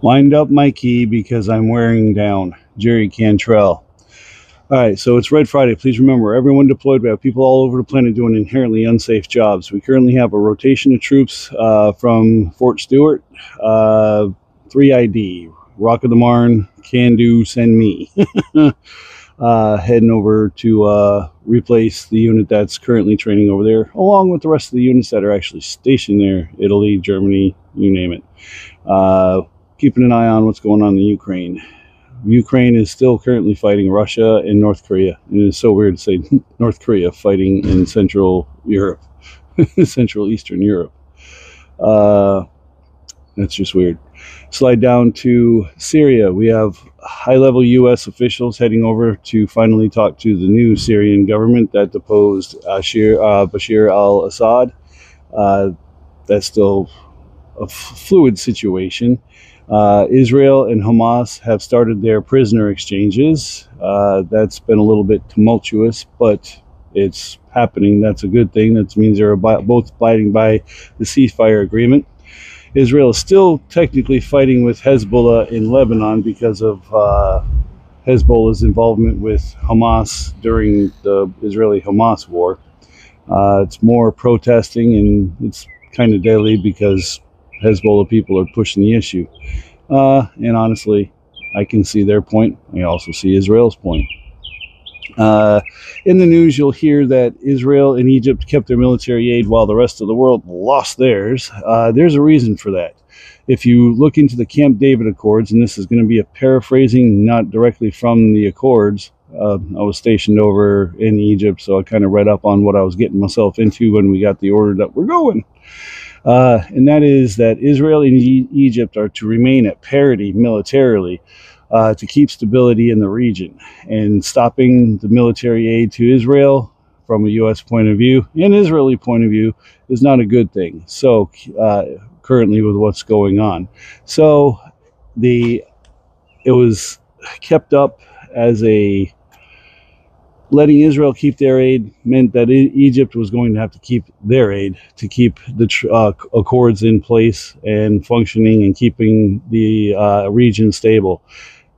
Wind up my key because I'm wearing down. Jerry Cantrell. All right, so it's Red Friday. Please remember, everyone deployed. We have people all over the planet doing inherently unsafe jobs. We currently have a rotation of troops from Fort Stewart, 3ID, Rock of the Marne, Can Do, Send Me, heading over to replace the unit that's currently training over there, along with the rest of the units that are actually stationed there, Italy, Germany, you name it. Keeping an eye on what's going on in Ukraine. Ukraine is still currently fighting Russia and North Korea. And it's so weird to say North Korea fighting in Central Europe, Central Eastern Europe. That's just weird. Slide down to Syria. We have high-level U.S. officials heading over to finally talk to the new Syrian government that deposed Bashar al-Assad. That's still a fluid situation. Israel and Hamas have started their prisoner exchanges. That's been a little bit tumultuous, but it's happening. That's a good thing. That means they're both abiding by the ceasefire agreement. Israel is still technically fighting with Hezbollah in Lebanon because of Hezbollah's involvement with Hamas during the Israeli-Hamas war. It's more protesting, and it's kind of deadly because Hezbollah people are pushing the issue. And honestly, I can see their point. I also see Israel's point. In the news, you'll hear that Israel and Egypt kept their military aid while the rest of the world lost theirs. There's a reason for that. If you look into the Camp David Accords, and this is going to be a paraphrasing, not directly from the Accords. I was stationed over in Egypt, so I kind of read up on what I was getting myself into when we got the order that we're going. And that is that Israel and Egypt are to remain at parity militarily to keep stability in the region. And stopping the military aid to Israel from a U.S. point of view and Israeli point of view is not a good thing. So currently with what's going on. So it was kept up as a letting Israel keep their aid meant that Egypt was going to have to keep their aid to keep the accords in place and functioning and keeping the region stable.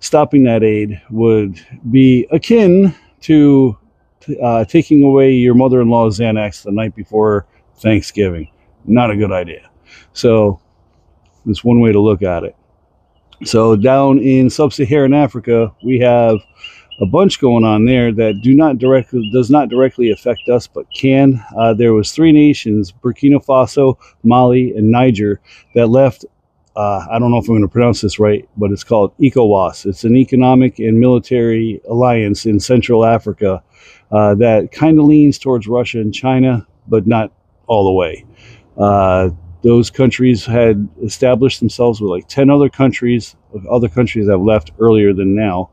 Stopping that aid would be akin to taking away your mother-in-law's Xanax the night before Thanksgiving. Not a good idea. So that's one way to look at it. So down in sub-Saharan Africa, we have a bunch going on there that does not directly affect us, but can. There was 3 nations, Burkina Faso, Mali, and Niger, that left. I don't know if I'm going to pronounce this right, but it's called ECOWAS. It's an economic and military alliance in Central Africa that kind of leans towards Russia and China, but not all the way. Those countries had established themselves with like 10 other countries. Other countries have left earlier than now.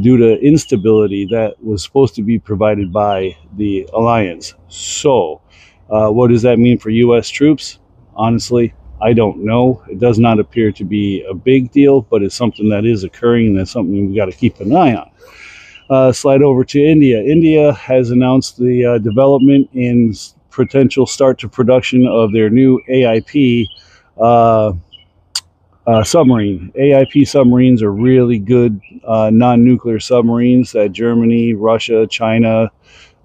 Due to instability that was supposed to be provided by the alliance. So, what does that mean for U.S. troops? Honestly, I don't know. It does not appear to be a big deal, but it's something that is occurring, and that's something we've got to keep an eye on. Slide over to India. India has announced the development and potential start to production of their new AIP submarine. AIP submarines are really good non-nuclear submarines that Germany, Russia, China,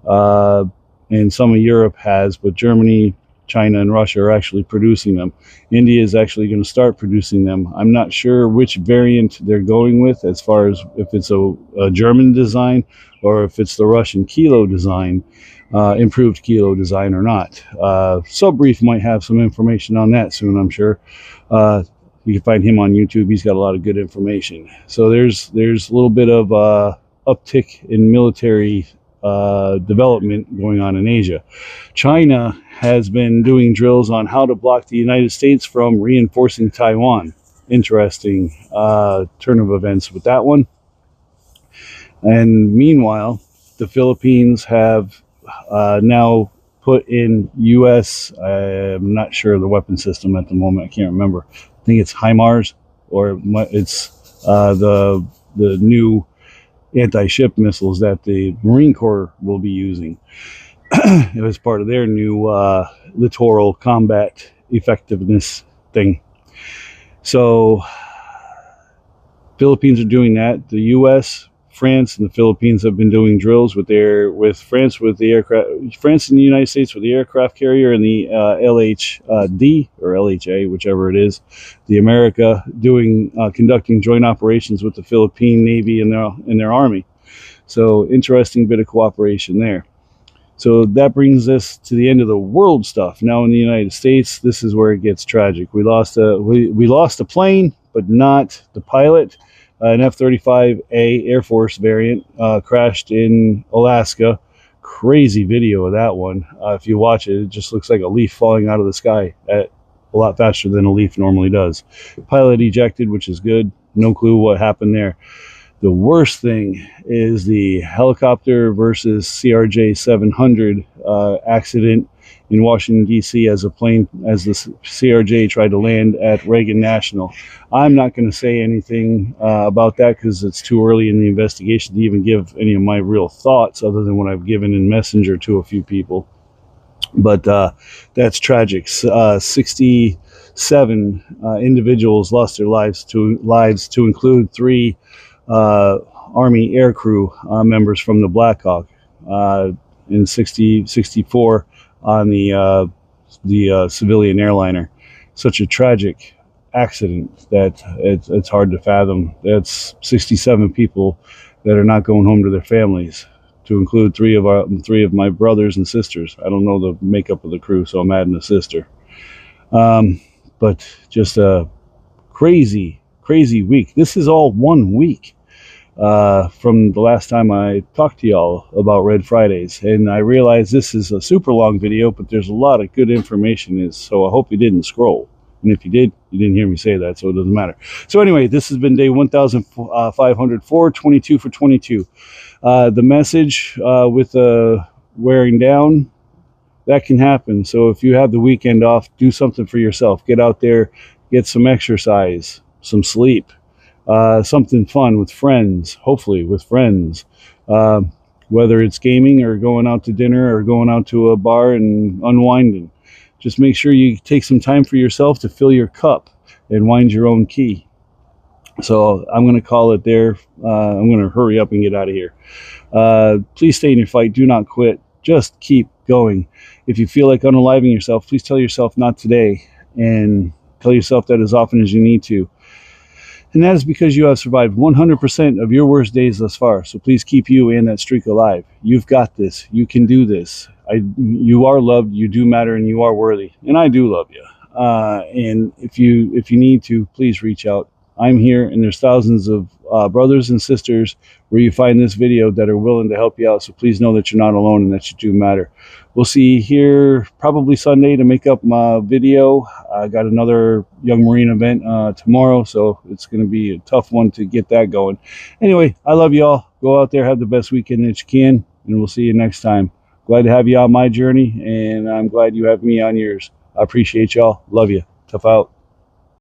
and some of Europe has, but Germany, China, and Russia are actually producing them. India is actually going to start producing them. I'm not sure which variant they're going with as far as if it's a German design or if it's the Russian Kilo design, improved Kilo design or not. Subbrief might have some information on that soon, I'm sure. You can find him on YouTube. He's got a lot of good information. So there's a little bit of uptick in military development going on in Asia. China has been doing drills on how to block the United States from reinforcing Taiwan. Interesting turn of events with that one. And meanwhile, the Philippines have now put in U.S. I'm not sure of the weapon system at the moment. I can't remember. I think it's HIMARS, or it's the new anti-ship missiles that the Marine Corps will be using. It was part of their new littoral combat effectiveness thing. So Philippines are doing that. The U.S., France, and the Philippines have been doing drills with France with the aircraft, France and the United States with the aircraft carrier and the LHD or LHA, whichever it is, the America doing conducting joint operations with the Philippine Navy and their Army. So interesting bit of cooperation there. So that brings us to the end of the world stuff. Now in the United States, this is where it gets tragic. We lost a plane, but not the pilot. An F-35A Air Force variant crashed in Alaska. Crazy video of that one. If you watch it, it just looks like a leaf falling out of the sky at a lot faster than a leaf normally does. Pilot ejected, which is good. No clue what happened there. The worst thing is the helicopter versus CRJ 700 accident in Washington, D.C. as the CRJ tried to land at Reagan National. I'm not going to say anything about that because it's too early in the investigation to even give any of my real thoughts other than what I've given in Messenger to a few people. But that's tragic. 67 individuals lost their lives to include 3 Army aircrew members from the Black Hawk, and 64 on the civilian airliner. Such a tragic accident that it's hard to fathom. That's 67 people that are not going home to their families, to include 3 of my brothers and sisters. I don't know the makeup of the crew, so I'm adding a sister. But just a crazy week. This is all 1 week from the last time I talked to y'all about Red Fridays, and I realize this is a super long video, but there's a lot of good information in it, so I hope you didn't scroll. And if you did, you didn't hear me say that, so it doesn't matter. So anyway, this has been day 1504, 22 for 22. The message with the wearing down, that can happen. So if you have the weekend off, do something for yourself. Get out there, get some exercise, some sleep, something fun with friends, hopefully with friends, whether it's gaming or going out to dinner or going out to a bar and unwinding. Just make sure you take some time for yourself to fill your cup and wind your own key. So I'm going to call it there. I'm going to hurry up and get out of here. Please stay in your fight. Do not quit. Just keep going. If you feel like unaliving yourself, please tell yourself not today, and tell yourself that as often as you need to. And that is because you have survived 100% of your worst days thus far. So please keep you and that streak alive. You've got this. You can do this. You are loved. You do matter, and you are worthy. And I do love you. And if you need to, please reach out. I'm here, and there's thousands of brothers and sisters where you find this video that are willing to help you out. So please know that you're not alone and that you do matter. We'll see you here probably Sunday to make up my video. I got another Young Marine event tomorrow, so it's going to be a tough one to get that going. Anyway, I love you all. Go out there, have the best weekend that you can, and we'll see you next time. Glad to have you on my journey, and I'm glad you have me on yours. I appreciate y'all. Love you. Tough out.